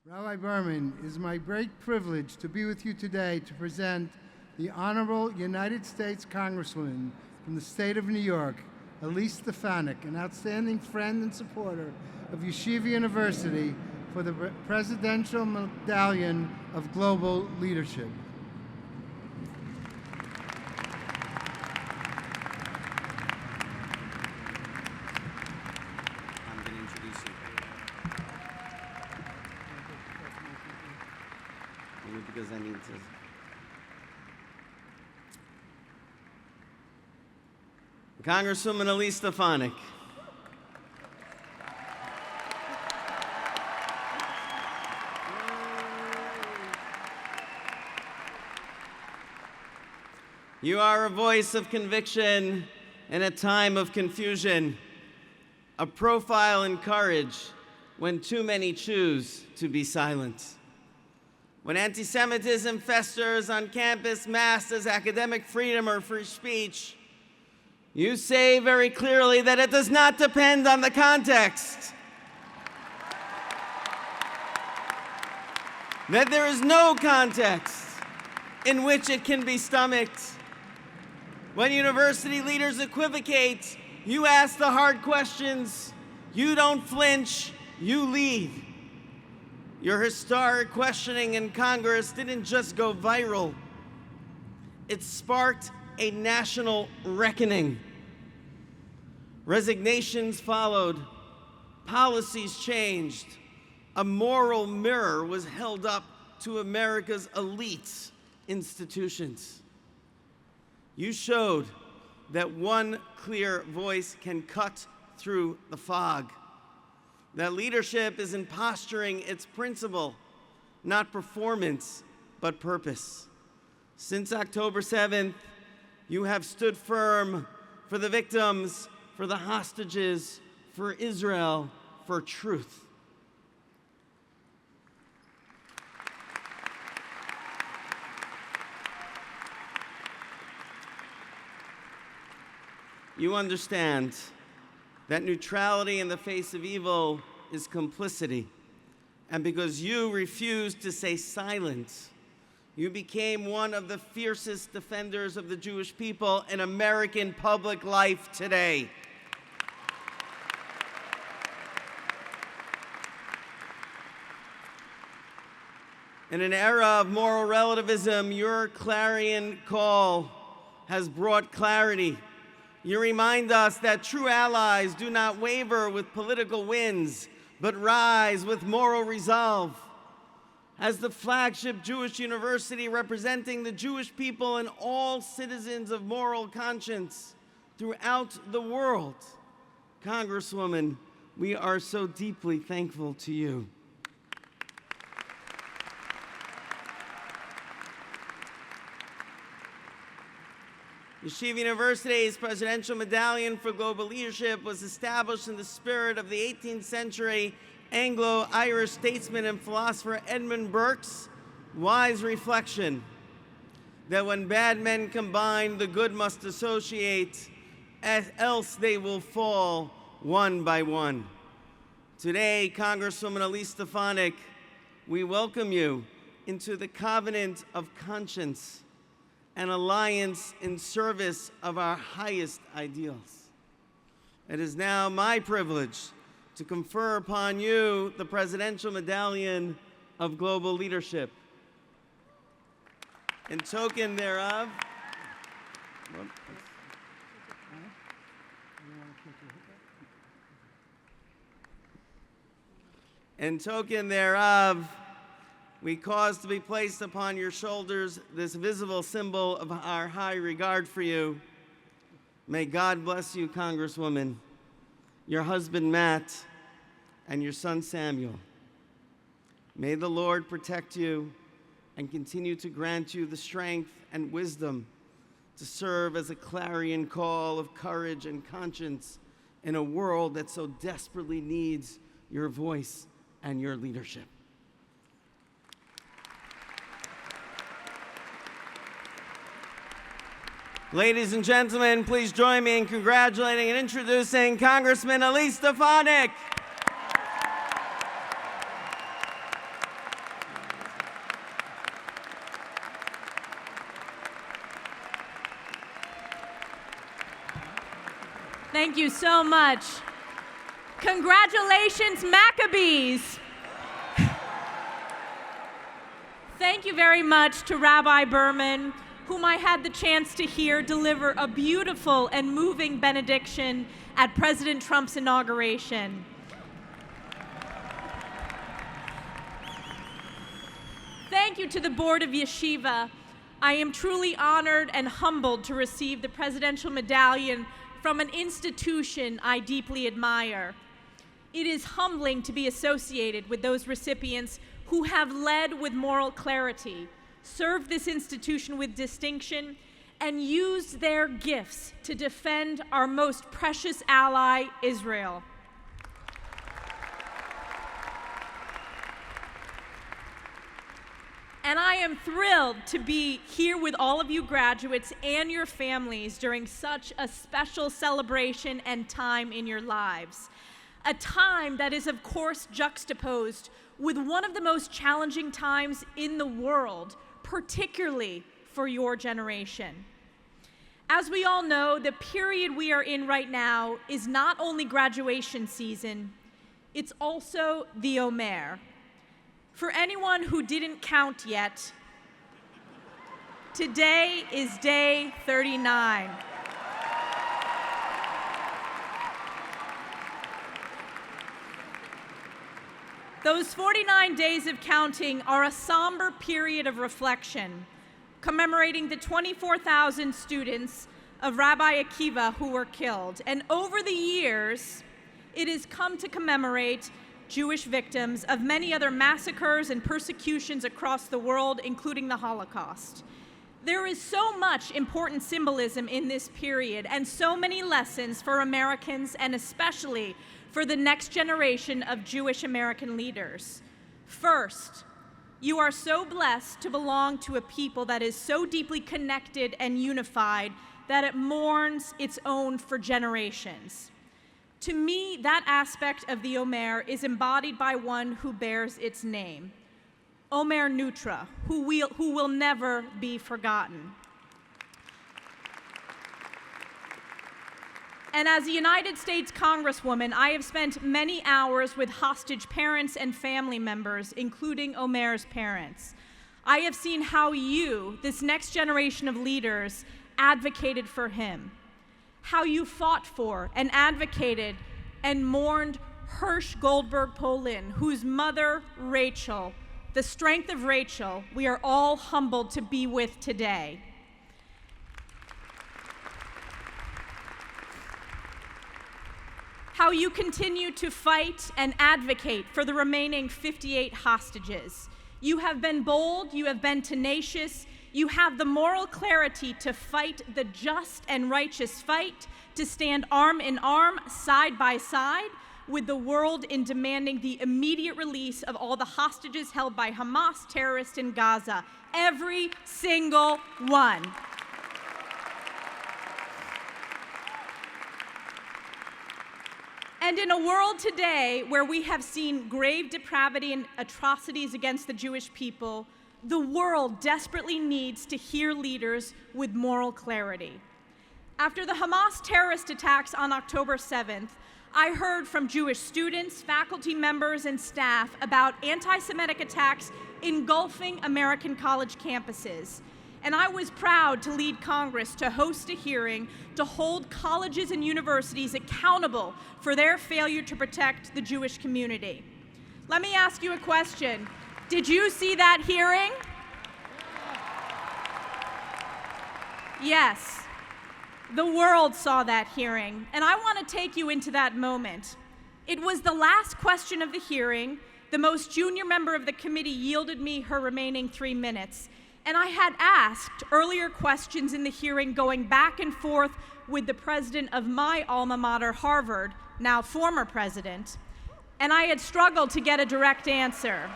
Rabbi Berman, it is my great privilege to be with you today to present the Honorable United States Congresswoman from the state of New York, Elise Stefanik, an outstanding friend and supporter of Yeshiva University, for the Presidential Medallion of Global Leadership. I'm going to introduce you. Only because I need to. Congresswoman Elise Stefanik. You are a voice of conviction in a time of confusion, a profile in courage when too many choose to be silent. When anti-Semitism festers on campus masked as academic freedom or free speech, you say very clearly that it does not depend on the context. That there is no context in which it can be stomached. When university leaders equivocate, you ask the hard questions, you don't flinch, you lead. Your historic questioning in Congress didn't just go viral, it sparked a national reckoning. Resignations followed, policies changed, a moral mirror was held up to America's elite institutions. You showed that one clear voice can cut through the fog, that leadership is in posturing its principle, not performance, but purpose. Since October 7th, you have stood firm for the victims, for the hostages, for Israel, for truth. You understand that neutrality in the face of evil is complicity. And because you refused to say silent, you became one of the fiercest defenders of the Jewish people in American public life today. In an era of moral relativism, your clarion call has brought clarity. You remind us that true allies do not waver with political winds, but rise with moral resolve. As the flagship Jewish university representing the Jewish people and all citizens of moral conscience throughout the world, Congresswoman, we are so deeply thankful to you. Yeshiva University's Presidential Medallion for Global Leadership was established in the spirit of the 18th century Anglo-Irish statesman and philosopher Edmund Burke's wise reflection that when bad men combine, the good must associate, else they will fall one by one. Today, Congresswoman Elise Stefanik, we welcome you into the covenant of conscience, an alliance in service of our highest ideals. It is now my privilege to confer upon you the Presidential Medallion of Global Leadership. In token thereof, we cause to be placed upon your shoulders this visible symbol of our high regard for you. May God bless you, Congresswoman, your husband, Matt, and your son, Samuel. May the Lord protect you and continue to grant you the strength and wisdom to serve as a clarion call of courage and conscience in a world that so desperately needs your voice and your leadership. Ladies and gentlemen, please join me in congratulating and introducing Congressman Elise Stefanik. Thank you so much. Congratulations, Maccabees. Thank you very much to Rabbi Berman, whom I had the chance to hear deliver a beautiful and moving benediction at President Trump's inauguration. Thank you to the Board of Yeshiva. I am truly honored and humbled to receive the Presidential Medallion from an institution I deeply admire. It is humbling to be associated with those recipients who have led with moral clarity, served this institution with distinction, and used their gifts to defend our most precious ally, Israel. And I am thrilled to be here with all of you graduates and your families during such a special celebration and time in your lives. A time that is, of course, juxtaposed with one of the most challenging times in the world, particularly for your generation. As we all know, the period we are in right now is not only graduation season, it's also the Omer. For anyone who didn't count yet, today is day 39. Those 49 days of counting are a somber period of reflection, commemorating the 24,000 students of Rabbi Akiva who were killed. And over the years, it has come to commemorate Jewish victims of many other massacres and persecutions across the world, including the Holocaust. There is so much important symbolism in this period and so many lessons for Americans and especially for the next generation of Jewish American leaders. First, you are so blessed to belong to a people that is so deeply connected and unified that it mourns its own for generations. To me, that aspect of the Omer is embodied by one who bears its name, Omer Nutra, who will never be forgotten. And as a United States Congresswoman, I have spent many hours with hostage parents and family members, including Omer's parents. I have seen how you, this next generation of leaders, advocated for him, how you fought for and advocated and mourned Hirsch Goldberg Polin, whose mother, Rachel, the strength of Rachel, we are all humbled to be with today. How you continue to fight and advocate for the remaining 58 hostages. You have been bold, you have been tenacious, you have the moral clarity to fight the just and righteous fight, to stand arm in arm, side by side, with the world in demanding the immediate release of all the hostages held by Hamas terrorists in Gaza. Every single one. And in a world today where we have seen grave depravity and atrocities against the Jewish people, the world desperately needs to hear leaders with moral clarity. After the Hamas terrorist attacks on October 7th, I heard from Jewish students, faculty members, and staff about anti-Semitic attacks engulfing American college campuses. And I was proud to lead Congress to host a hearing to hold colleges and universities accountable for their failure to protect the Jewish community. Let me ask you a question. Did you see that hearing? Yes, the world saw that hearing, and I want to take you into that moment. It was the last question of the hearing. The most junior member of the committee yielded me her remaining 3 minutes. And I had asked earlier questions in the hearing going back and forth with the president of my alma mater, Harvard, now former president, and I had struggled to get a direct answer.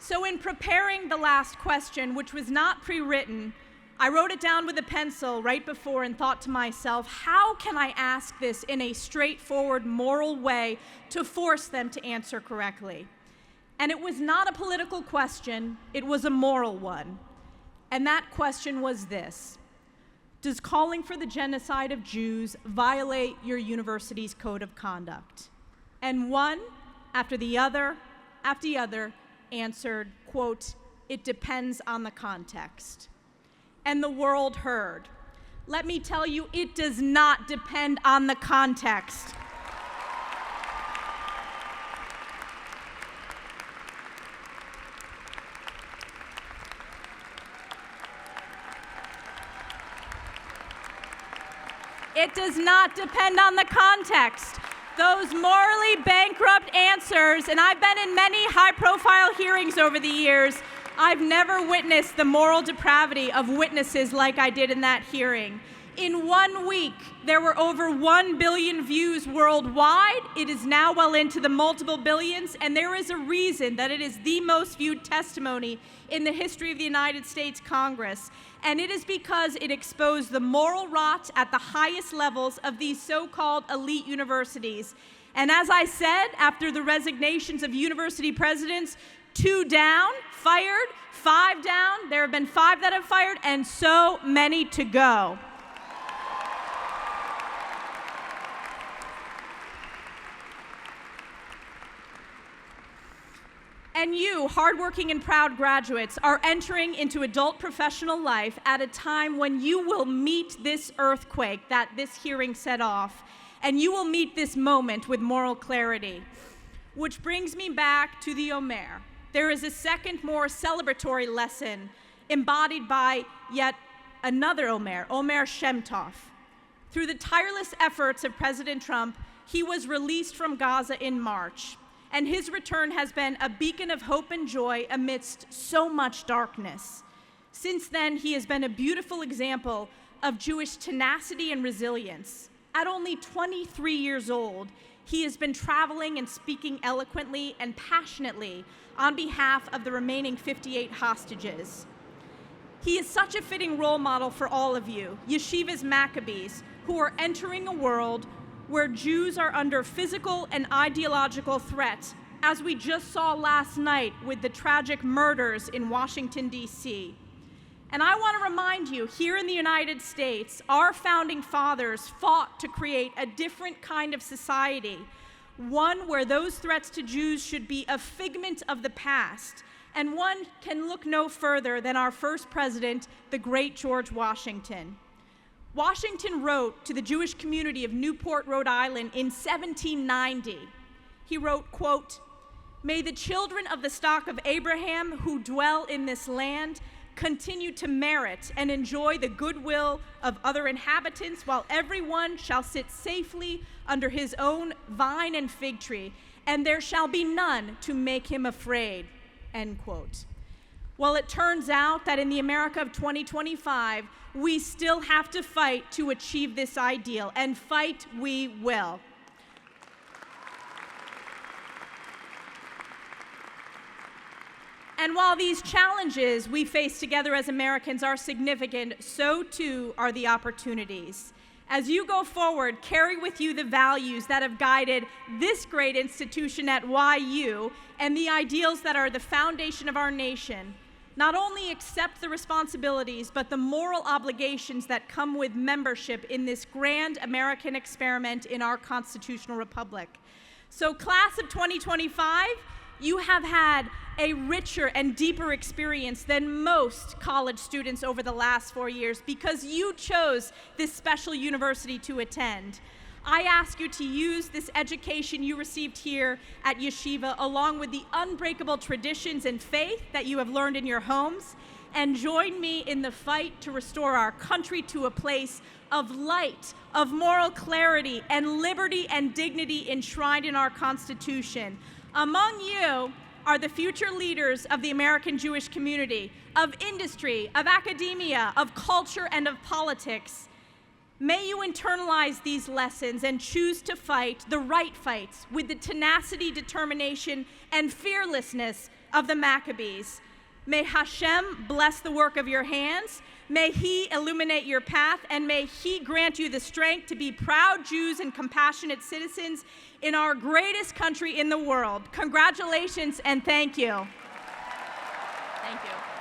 So in preparing the last question, which was not pre-written, I wrote it down with a pencil right before and thought to myself, how can I ask this in a straightforward, moral way to force them to answer correctly? And it was not a political question, it was a moral one. And that question was this: does calling for the genocide of Jews violate your university's code of conduct? And one after the other answered, quote, "It depends on the context." And the world heard. Let me tell you, it does not depend on the context. It does not depend on the context. Those morally bankrupt answers, and I've been in many high-profile hearings over the years, I've never witnessed the moral depravity of witnesses like I did in that hearing. In 1 week, there were over 1 billion views worldwide. It is now well into the multiple billions, and there is a reason that it is the most viewed testimony in the history of the United States Congress. And it is because it exposed the moral rot at the highest levels of these so-called elite universities. And as I said, after the resignations of university presidents, 2 down, fired, 5 down, there have been 5 that have fired, and so many to go. And you, hardworking and proud graduates, are entering into adult professional life at a time when you will meet this earthquake that this hearing set off, and you will meet this moment with moral clarity. Which brings me back to the Omer. There is a second, more celebratory lesson embodied by yet another Omer, Omer Shemtov. Through the tireless efforts of President Trump, he was released from Gaza in March. And his return has been a beacon of hope and joy amidst so much darkness. Since then, he has been a beautiful example of Jewish tenacity and resilience. At only 23 years old, he has been traveling and speaking eloquently and passionately on behalf of the remaining 58 hostages. He is such a fitting role model for all of you, Yeshiva's Maccabees, who are entering a world where Jews are under physical and ideological threat, as we just saw last night with the tragic murders in Washington, D.C. And I want to remind you, here in the United States, our founding fathers fought to create a different kind of society, one where those threats to Jews should be a figment of the past, and one can look no further than our first president, the great George Washington. Washington wrote to the Jewish community of Newport, Rhode Island in 1790. He wrote, quote, "May the children of the stock of Abraham who dwell in this land continue to merit and enjoy the goodwill of other inhabitants, while everyone shall sit safely under his own vine and fig tree, and there shall be none to make him afraid," end quote. Well, it turns out that in the America of 2025, we still have to fight to achieve this ideal, and fight we will. And while these challenges we face together as Americans are significant, so too are the opportunities. As you go forward, carry with you the values that have guided this great institution at YU and the ideals that are the foundation of our nation. Not only accept the responsibilities, but the moral obligations that come with membership in this grand American experiment in our constitutional republic. So, class of 2025, you have had a richer and deeper experience than most college students over the last 4 years because you chose this special university to attend. I ask you to use this education you received here at Yeshiva along with the unbreakable traditions and faith that you have learned in your homes, and join me in the fight to restore our country to a place of light, of moral clarity, and liberty and dignity enshrined in our Constitution. Among you are the future leaders of the American Jewish community, of industry, of academia, of culture, and of politics. May you internalize these lessons and choose to fight the right fights with the tenacity, determination, and fearlessness of the Maccabees. May Hashem bless the work of your hands. May He illuminate your path, and may He grant you the strength to be proud Jews and compassionate citizens in our greatest country in the world. Congratulations and thank you. Thank you.